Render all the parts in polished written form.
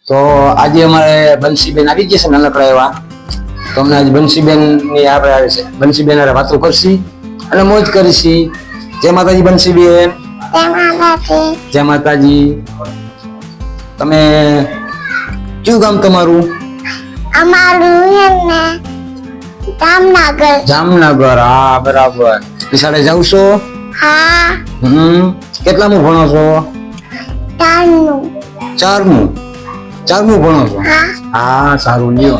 તો આજે અમારે બંસીબેન આવી ગયા છે નાનકડા એવા. તો અમને આજે બંસીબેન ની આપણે આવે છે. બંસીબેન હારે વાતો કરશી અને મોજ કરીશી. જય માતાજી બંસીબેન. જય માતાજી. તમે કયું ગામ તમારું? અમારું હે ને જામનગર. જામનગર. હા બરાબર. નિશાળે જાવ છો? હા. કેટલામું ભણો છો? ચારનું. ચારમું ભણો છો? હા. હા સારું લ્યો.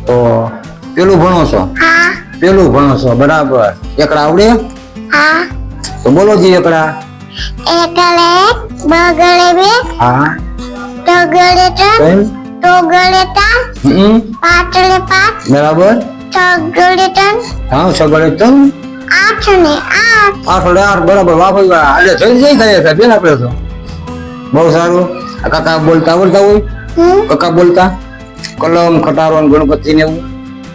તો પેલું ભણો છો? હા. પેલું ભણો છો બરાબર. એકડા આવડે? હા. તો બોલો જી એકડા. એકલે બગડે બે. હા. તગડે ત્રણ. ત્રણ. તોગડે ત્રણ. પાટલે પાંચ. બરાબર. છગડે ત્રણ. હા સગડે ત્રણ. આઠ ને આઠ. આઠ બરાબર. વાહ ભાઈ વાહ. એટલે થઈ જઈ ગયા બેન આપણે તો. બહુ સારું. આ કાકા બોલતા આવડતા હોય? કાકા બોલતા કલમ ખટારો ને ગણપતિ ને એવું?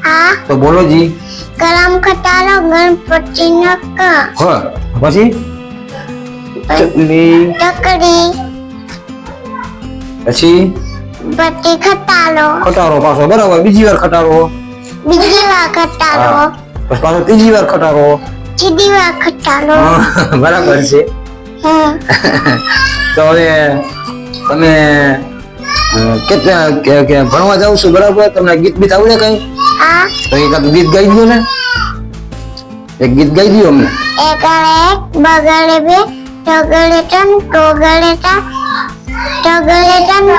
હા. તો બોલો જી. કલમ ખટારો ગણપતિ નો ક. હ પછી ચકલી. તકડી. પછી પછી ખટારો. ખટારો પાછો બરાબર. બીજી વાર ખટારો. બીજી વાર ખટારો. પછી પાછો ત્રીજી વાર ખટારો. ત્રીજી વાર ખટારો. બરાબર છે. તો હવે તમે કેટલા ભણવા જાવ છો બરાબર? તમને ગીત બીત આવડે કઈ? હા. તો એક ગીત ગાઈ દો ને. એક ગીત ગાઈ દો અમને. એકલે એક બગડે બે. તગડે ત્રણ. તોગડે ચાર. તગડે ત્રણ.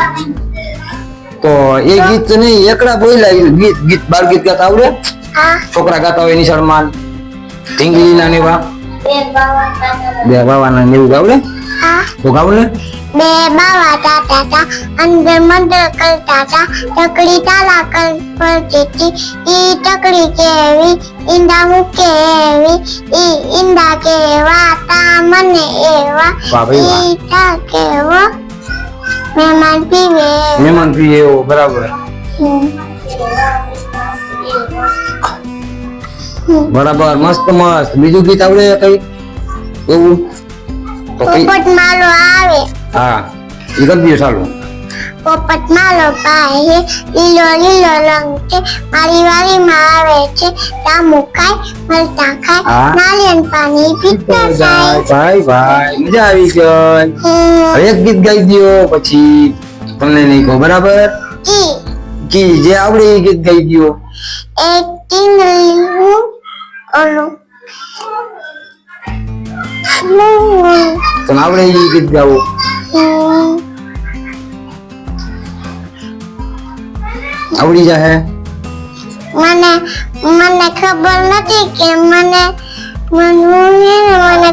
તો એ ગીત નહીં એકડા બોલ્યા ગીત બાળ ગીત ગાતા આવડે? હા. છોકરા ગાતા હોય નિશાળમાં ઢીંગલી ના ને એવા બે બાવાના ને એવું આવડે? હા. તો ગાવ ને. બે બાવા તાતા તા અંદર મંદર કરતા તા. તકડી તાલા કરતી હતી. ઈ તકડી કેવી ઈંડા મૂકે એવી. ઈ ઈંડા કેવા તા મને એવા. વાહ ભાઈ વાહ. ઈ તા કેવો મહેમાન પીવે. મહેમાન પી એવો બરાબર. બરાબર મસ્ત મસ્ત. બીજું ગીત આવડે કઈ એવું? તો કઈ પોપટ માલો આવે. હા એ કરી દો ચાલુ. પોપટ માલો પાહે લીલો લીલો રંગ છે. મારી વાડીમાં આવે છે. જાંબુ ખાય મરચાં હા. ખાય નારિયેળ પાણી પીતા જાય. ભાઈ ભાઈ મજા આવી ગઈ. હવે એક ગીત ગાઈ દો પછી તમને નહીં કહું બરાબર. કી જે આવડે એ ગીત ગાઈ દો. એક ટીંગલું ઓલું તમે આવડે એ ગીત ગાવો. આવડી જાહે? મને ખબર નથી કે મને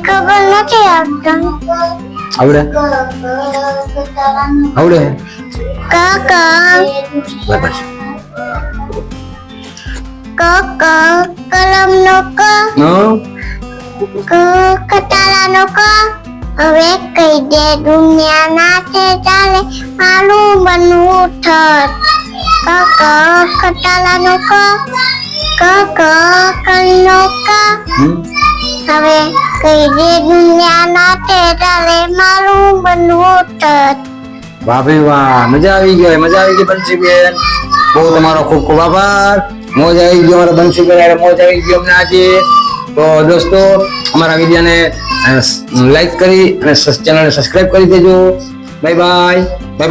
ખબર નથી આવતું. આવડે? આવડે કાકા બરાબર છે. કલમ નો ક. હં? કટારા નો ક. હવે કઈ દે દુનિયા નાથે ચાલે મારું બનવું ઠર. કટારા નો ક. કલ નો ક. હવે કઈ દે દુનિયા નાથે ચાલે મારું બનવું ઠર. વાહ ભાઈ વાહ. મજા આવી ગઈ બંસીબેન. બહુ તમારો ખૂબ ખૂબ આભાર. મોજ આવી ગઈ અમારા બંસીબેન. મોજ આવી ગઈ અમને આજે. તો દોસ્તો અમારા વિડીયોને લાઈક કરી અને ચેનલને સબસ્ક્રાઇબ કરી દેજો. Bye bye.